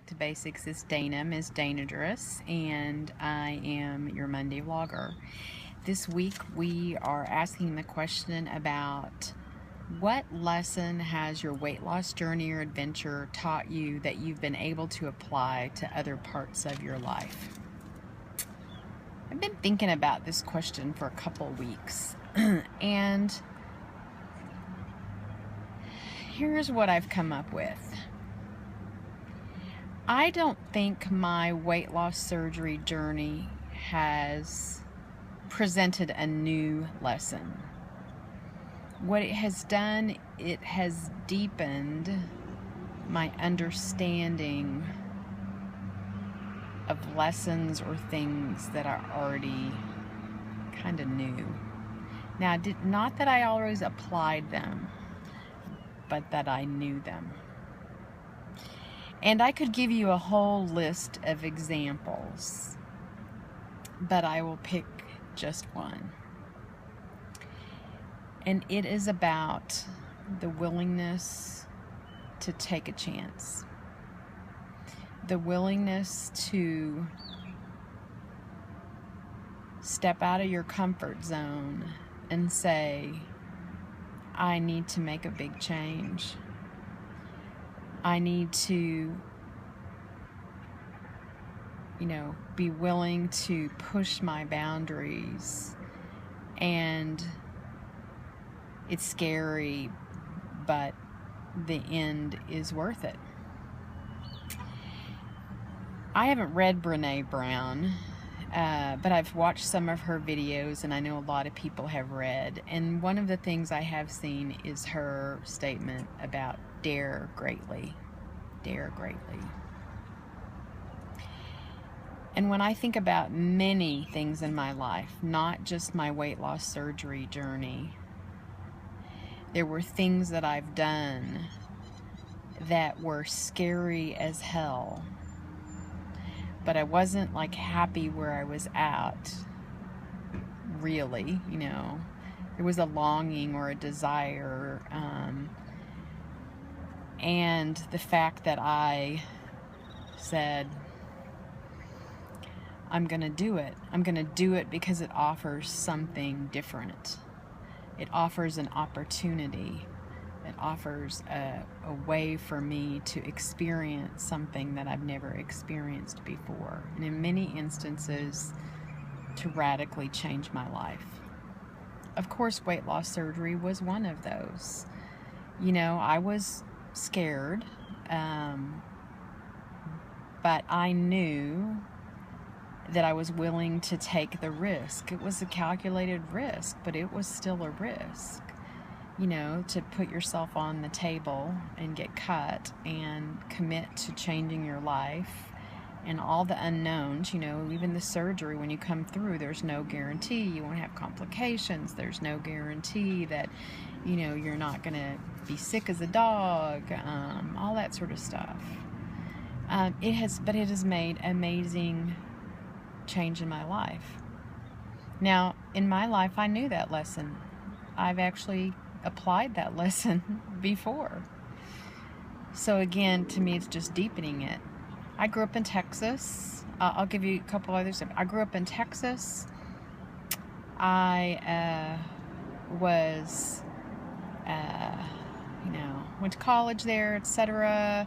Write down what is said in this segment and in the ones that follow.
to Basics. It's Dana, Ms. Dangerous, and I am your Monday vlogger. This week we are asking the question about what lesson has your weight loss journey or adventure taught you that you've been able to apply to other parts of your life? I've been thinking about this question for a couple weeks, and here's what I've come up with. I don't think my weight loss surgery journey has presented a new lesson. What it has done, it has deepened my understanding of lessons or things that I already kind of knew. Now, not that I always applied them, but that I knew them. And I could give you a whole list of examples, but I will pick just one. And it is about the willingness to take a chance. The willingness to step out of your comfort zone and say, I need to make a big change. I need to, be willing to push my boundaries. And it's scary, but the end is worth it. I haven't read Brené Brown, but I've watched some of her videos, and I know a lot of people have read. And one of the things I have seen is her statement about dare greatly. Dare greatly. And when I think about many things in my life, not just my weight loss surgery journey, there were things that I've done that were scary as hell. But I wasn't happy where I was at, really, There was a longing or a desire, and the fact that I said, I'm going to do it. I'm going to do it because it offers something different. It offers an opportunity. It offers a way for me to experience something that I've never experienced before. And in many instances, to radically change my life. Of course, weight loss surgery was one of those. I was scared, but I knew that I was willing to take the risk. It was a calculated risk, but it was still a risk. To put yourself on the table and get cut and commit to changing your life and all the unknowns, even the surgery, when you come through, there's no guarantee you won't have complications. There's no guarantee that, you're not going to be sick as a dog, all that sort of stuff. It has made amazing change in my life. Now, in my life, I knew that lesson. I've actually applied that lesson before. So again, to me, it's just deepening it. I grew up in Texas. I'll give you a couple others. I grew up in Texas. I was, went to college there, etc.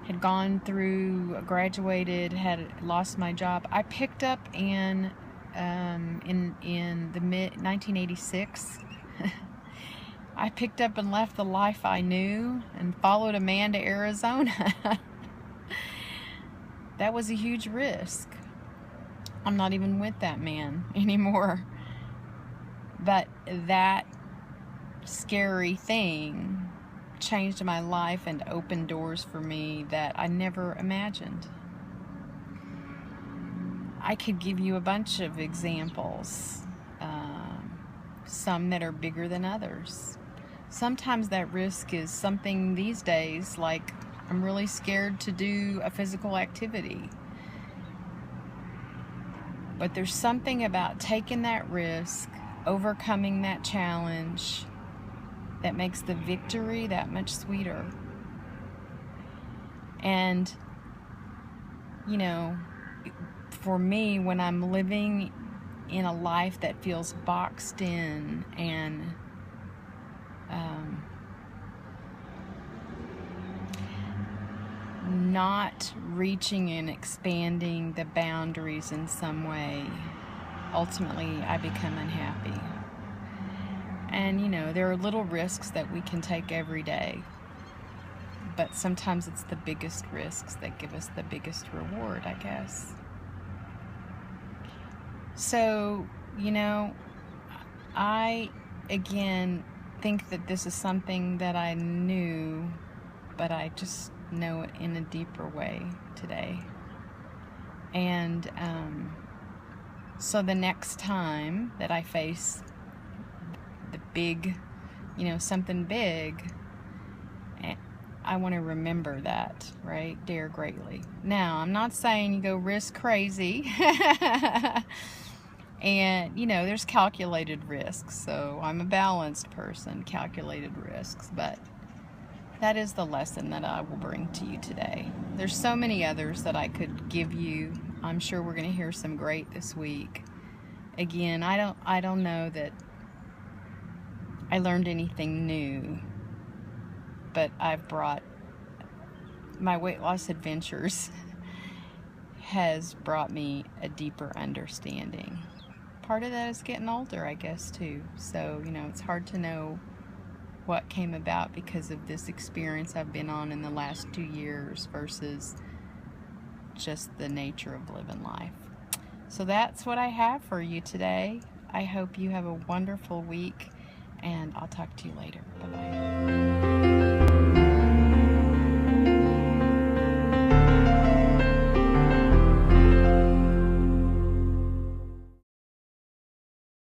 Had gone through, graduated, had lost my job. I picked up in the mid 1986. I picked up and left the life I knew and followed a man to Arizona. That was a huge risk. I'm not even with that man anymore. But that scary thing changed my life and opened doors for me that I never imagined. I could give you a bunch of examples, some that are bigger than others. Sometimes that risk is something these days, like I'm really scared to do a physical activity. But there's something about taking that risk, overcoming that challenge, that makes the victory that much sweeter. And you know, for me, when I'm living in a life that feels boxed in and not reaching and expanding the boundaries in some way, ultimately I become unhappy. And there are little risks that we can take every day, but sometimes it's the biggest risks that give us the biggest reward, I guess. So, I again think that this is something that I knew, but I just know it in a deeper way today. And so the next time that I face the big, something big, I want to remember that, right? Dare greatly. Now, I'm not saying you go risk crazy. And, there's calculated risks. So I'm a balanced person, calculated risks. But that is the lesson that I will bring to you today. There's so many others that I could give you. I'm sure we're going to hear some great this week. Again, I don't know that I learned anything new, but I've brought my weight loss adventures has brought me a deeper understanding. Part of that is getting older, I guess, too. So, it's hard to know what came about because of this experience I've been on in the last 2 years versus just the nature of living life. So that's what I have for you today. I hope you have a wonderful week, and I'll talk to you later. Bye-bye.